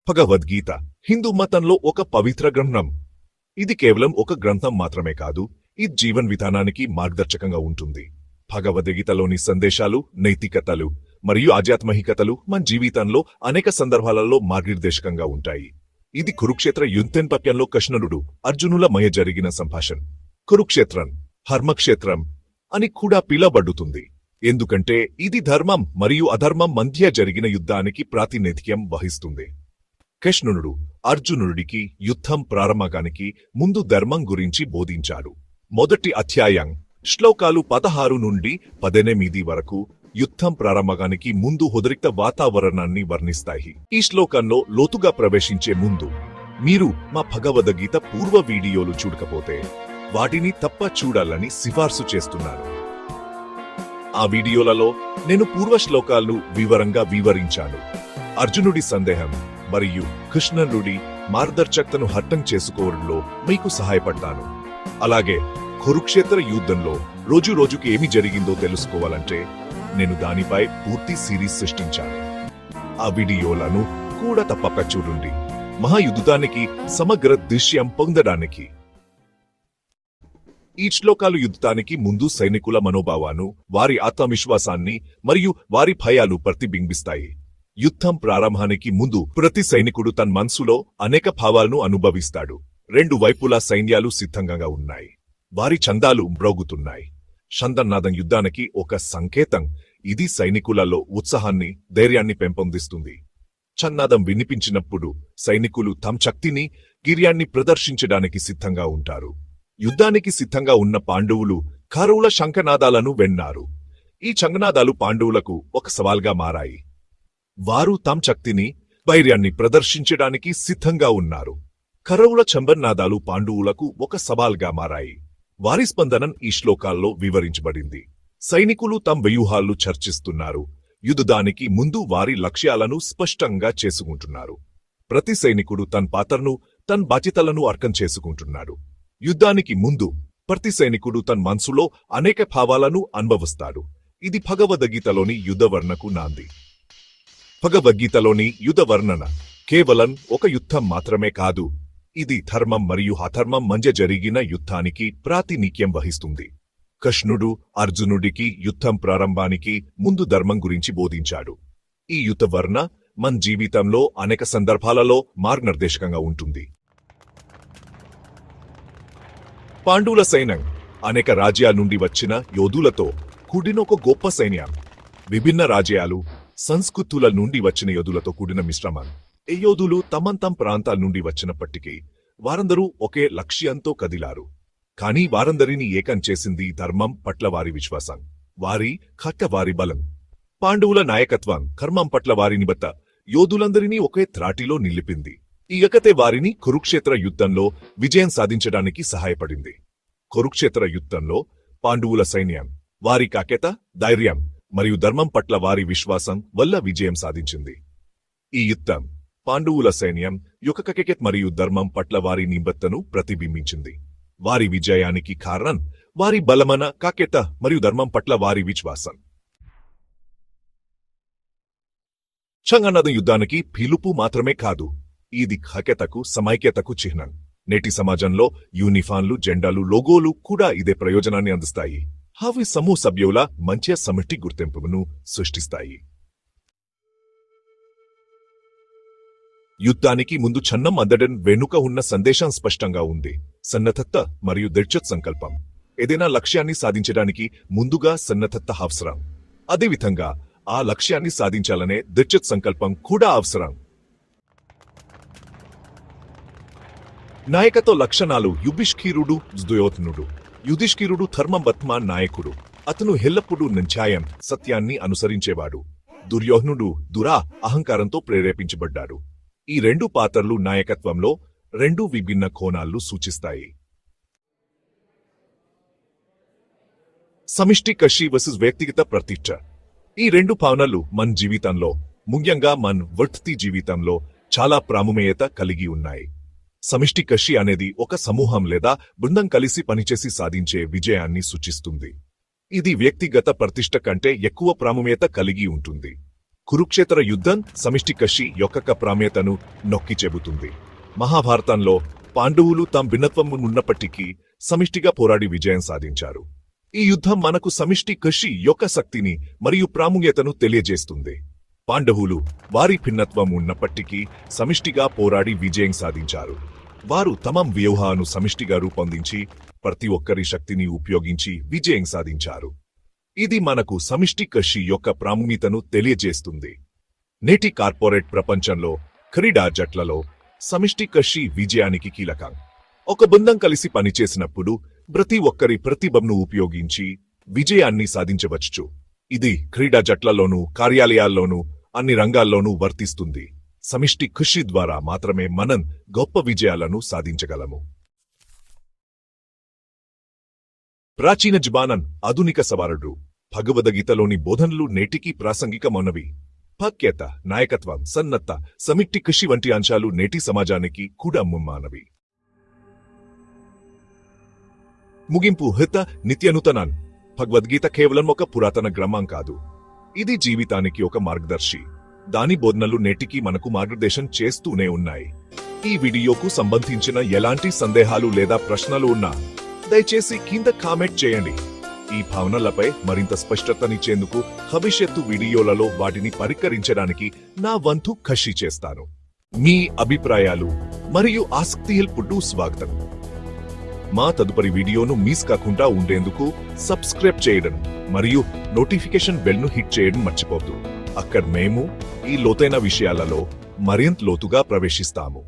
భగవద్గీత హిందూ మతంలో ఒక పవిత్ర గ్రంథం. ఇది కేవలం ఒక గ్రంథం మాత్రమే కాదు, ఇది జీవన విధానానికి మార్గదర్శకంగా ఉంటుంది. భగవద్గీతలోని సందేశాలు, నైతికతలు మరియు ఆధ్యాత్మికతలు మన జీవితంలో అనేక సందర్భాలలో మార్గదర్శకంగా ఉంటాయి. ఇది కురుక్షేత్ర యుద్ధంలో కృష్ణుడు అర్జునుల మధ్య జరిగిన సంభాషణ. కురుక్షేత్రం ధర్మక్షేత్రం అని కూడా పిలువబడుతుంది, ఎందుకంటే ఇది ధర్మం మరియు అధర్మం మధ్య జరిగిన యుద్ధానికి ప్రాతినిధ్యం వహిస్తుంది. కృష్ణుడు అర్జునుడికి యుద్ధం ప్రారంభానికి ముందు ధర్మం గురించి బోధించాడు. మొదటి అధ్యాయం శ్లోకాలు 16 నుండి 18 వరకు యుద్ధం ప్రారంభానికి ముందు ఉద్రిక్త వాతావరణాన్ని వర్ణిస్తాయి. ఈ శ్లోకంలో లోతుగా ప్రవేశించే ముందు మీరు మా భగవద్గీత పూర్వ వీడియోలు చూడకపోతే వాటిని తప్ప చూడాలని సిఫార్సు చేస్తున్నాను. ఆ వీడియోలలో నేను పూర్వ శ్లోకాలను వివరంగా వివరించాను. అర్జునుడి సందేహం మరియు కృష్ణుడి మార్గదర్శకతను అర్థం చేసుకోవడంలో మీకు సహాయపడ్డాను. అలాగే కురుక్షేత్ర యుద్ధంలో రోజుకి ఏమి జరిగిందో తెలుసుకోవాలంటే నేను దానిపై పూర్తి సిరీస్ సృష్టించాను. ఆ వీడియోలను కూడా తప్పక చూడండి, మహాయుద్ధానికి సమగ్ర దృశ్యం పొందడానికి. ఈ శ్లోకాలు యుద్ధానికి ముందు సైనికుల మనోభావాన్ని, వారి ఆత్మవిశ్వాసాన్ని మరియు వారి భయాలు ప్రతిబింబిస్తాయి. యుద్ధం ప్రారంభానికి ముందు ప్రతి సైనికుడు తన మనసులో అనేక భావాలను అనుభవిస్తాడు. రెండు వైపులా సైన్యాలు సిద్ధంగా ఉన్నాయి, వారి చందాలు మ్రోగుతున్నాయి. శంఖనాదం యుద్ధానికి ఒక సంకేతం. ఇది సైనికులలో ఉత్సాహాన్ని, ధైర్యాన్ని పెంపొందిస్తుంది. చంనాదం వినిపించినప్పుడు సైనికులు తమ శక్తిని, గిర్యాన్ని ప్రదర్శించడానికి సిద్ధంగా ఉంటారు. యుద్ధానికి సిద్ధంగా ఉన్న పాండవులు కౌరవుల శంఖనాదాలను విన్నారు. ఈ శంఖనాదాలు పాండవులకు ఒక సవాల్గా మారాయి. వారు తమ శక్తిని, ధైర్యాన్ని ప్రదర్శించడానికి సిద్ధంగా ఉన్నారు. కౌరవుల శంఖనాదాలు పాండవులకు ఒక సవాల్గా మారాయి. వారి స్పందన ఈ శ్లోకాల్లో వివరించబడింది. సైనికులు తమ వ్యూహాలు చర్చిస్తున్నారు. యుద్ధానికి ముందు వారి లక్ష్యాలను స్పష్టంగా చేసుకుంటున్నారు. ప్రతి సైనికుడు తన పాత్రను, తన బాధ్యతలను అర్థం చేసుకుంటున్నాడు. యుద్ధానికి ముందు ప్రతి సైనికుడు తన మనసులో అనేక భావాలను అనుభవిస్తాడు. ఇది భగవద్గీతలోని యుద్ధ వర్ణకు నాంది. భగవద్గీతలోని యుద్ధ వర్ణన కేవలం ఒక యుద్ధం మాత్రమే కాదు, ఇది ధర్మం మరియు అధర్మం మధ్య జరిగిన యుద్ధానికి ప్రాతినిధ్యం వహిస్తుంది. కృష్ణుడు అర్జునుడికి యుద్ధం ప్రారంభానికి ముందు ధర్మం గురించి బోధించాడు. ఈ యుద్ధ వర్ణ మన జీవితంలో అనేక సందర్భాలలో మార్గనిర్దేశకంగా ఉంటుంది. పాండవుల సైన్యం అనేక రాజ్యాల నుండి వచ్చిన యోధులతో కూడిన ఒక గొప్ప సైన్యం. విభిన్న రాజ్యాలు, సంస్కృతుల నుండి వచ్చిన యోధులతో కూడిన మిశ్రమం. ఈ యోధులు తమ ప్రాంతాల నుండి వచ్చినప్పటికీ వారందరూ ఒకే లక్ష్యంతో కదిలారు. కానీ వారందరినీ ఏకం చేసింది ధర్మం పట్ల వారి విశ్వాసం, వారి వారి బలం. పాండవుల నాయకత్వం కర్మం పట్ల వారి నిబద్ధత యోధులందరినీ ఒకే త్రాటిలో నిలిపింది. ఈ ఏకతే వారిని కురుక్షేత్ర యుద్ధంలో విజయం సాధించడానికి సహాయపడింది. కురుక్షేత్ర యుద్ధంలో పాండవుల సైన్యం వారి కాకేత, ధైర్యం మరియు ధర్మం పట్ల వారి విశ్వాసం వల్ల విజయం సాధించింది. ఈ యుద్ధం పాండవుల సైన్యం యొక్క కాకేత మరియు ధర్మం పట్ల వారి నిబద్ధతను ప్రతిబింబించింది. వారి విజయానికి కారణం వారి బలమైన కాకేత మరియు ధర్మం పట్ల వారి విశ్వాసం. శంఖనాదం యుద్ధానికి పిలుపు మాత్రమే కాదు, ఇది కాకేతకు, సమైక్యతకు చిహ్నం. నేటి సమాజంలో యూనిఫామ్లు, జెండాలు, లోగోలు కూడా ఇదే ప్రయోజనాన్ని అందిస్తాయి. అవి సమూహ సభ్యుల మంచి సమిష్టి గుర్తింపును సృష్టిస్తాయి. యుద్ధానికి ముందు ఛన్నం అందడం వెనుక ఉన్న సందేశం స్పష్టంగా ఉంది. సన్నద్ధత మరియు దృఢ సంకల్పం. ఏదైనా లక్ష్యాన్ని సాధించడానికి ముందుగా సన్నద్ధత అవసరం. అదేవిధంగా ఆ లక్ష్యాన్ని సాధించాలనే దృఢ సంకల్పం కూడా అవసరం. నాయకత్వ లక్షణాలు. యుధిష్ఠిరుడు దుర్యోధనుడు. యుధిష్ఠిరుడు ధర్మబద్ధ నాయకుడు. అతను ఎల్లప్పుడూ న్యాయం, సత్యాన్ని అనుసరించేవాడు. దుర్యోధనుడు అహంకారంతో ప్రేరేపించబడ్డాడు. ఈ రెండు పాత్రలు నాయకత్వంలో రెండు విభిన్న కోణాలను సూచిస్తాయి. సమిష్టి కృషి వర్సెస్ వ్యక్తిగత ప్రతిష్ఠ. ఈ రెండు భావనలు మన జీవితంలో, ముఖ్యంగా మన వృత్తి జీవితంలో చాలా ప్రాముఖ్యత కలిగి ఉన్నాయి. సమిష్టి కృషి అనేది ఒక సమూహం లేదా బృందం కలిసి పనిచేసి సాధించే విజయాన్ని సూచిస్తుంది. ఇది వ్యక్తిగత ప్రతిష్ఠ కంటే ఎక్కువ ప్రాముఖ్యత కలిగి ఉంటుంది. కురుక్షేత్ర యుద్ధం సమిష్టి కృషి యొక్క ప్రాముఖ్యతను నొక్కి చెబుతుంది. మహాభారతంలో పాండవులు తమ భిన్నత్వం ఉన్నప్పటికీ సమిష్టిగా పోరాడి విజయం సాధించారు. ఈ యుద్ధం మనకు సమిష్టి కృషి యొక్క శక్తిని మరియు ప్రాముఖ్యతను తెలియజేస్తుంది. పాండవులు వారి భిన్నత్వం ఉన్నప్పటికీ సమిష్టిగా పోరాడి విజయం సాధించారు. వారు తమ వ్యూహాలను సమిష్టిగా రూపొందించి ప్రతి ఒక్కరి శక్తిని ఉపయోగించి విజయం సాధించారు. ఇది మనకు సమిష్టి కృషి యొక్క ప్రాముఖ్యతను తెలియజేస్తుంది. నేటి కార్పొరేట్ ప్రపంచంలో క్రీడా జట్లలో సమిష్టి కృషి విజయానికి కీలకం. ఒక బృందం కలిసి పనిచేసినప్పుడు ప్రతి ఒక్కరి ప్రతిభను ఉపయోగించి విజయాన్ని సాధించవచ్చు. ఇది క్రీడా జట్లలోనూ కార్యాలయాల్లోనూ అన్ని రంగాల్లోనూ వర్తిస్తుంది. సమిష్టి కృషి ద్వారా మాత్రమే మనం గొప్ప విజయాలను సాధించగలము. ప్రాచీన జ్ఞానం ఆధునిక సవాలుడు. భగవద్గీతలోని బోధనలు నేటికి ప్రాసంగికమైనవి. పక్యత, నాయకత్వం, సన్నద్ధత, సమిష్టి కృషి వంటి అంశాలు నేటి సమాజానికి కూడా ముమ్మానవి. ముగింపు హిత నిత్యనూతనన్. భగవద్గీత కేవలం ఒక పురాతన గ్రంథం కాదు, ఇది జీవితానికి ఒక మార్గదర్శి. దాని బోధనలు నేటికి మనకు మార్గదర్శనం చేస్తూనే ఉన్నాయి. ఈ వీడియోకు సంబంధించిన ఎలాంటి సందేహాలు లేదా ప్రశ్నలు ఉన్నా దయచేసి కింద కామెంట్ చేయండి. ఈ భావనలపై మరింత స్పష్టతనిచ్చేందుకు భవిష్యత్తు వీడియోలలో వాటిని పరిష్కరించడానికి నా వంతు కృషి చేస్తాను. మీ అభిప్రాయాలు మరియు ఆసక్తితో స్వాగతం. మా తదుపరి వీడియోను మిస్ కాకుండా ఉండేందుకు సబ్స్క్రైబ్ చేయడం మరియు నోటిఫికేషన్ బెల్ను హిట్ చేయడం మర్చిపోవద్దు. అక్కడ మేము ఈ లోతైన విషయాలలో మరింత లోతుగా ప్రవేశిస్తాము.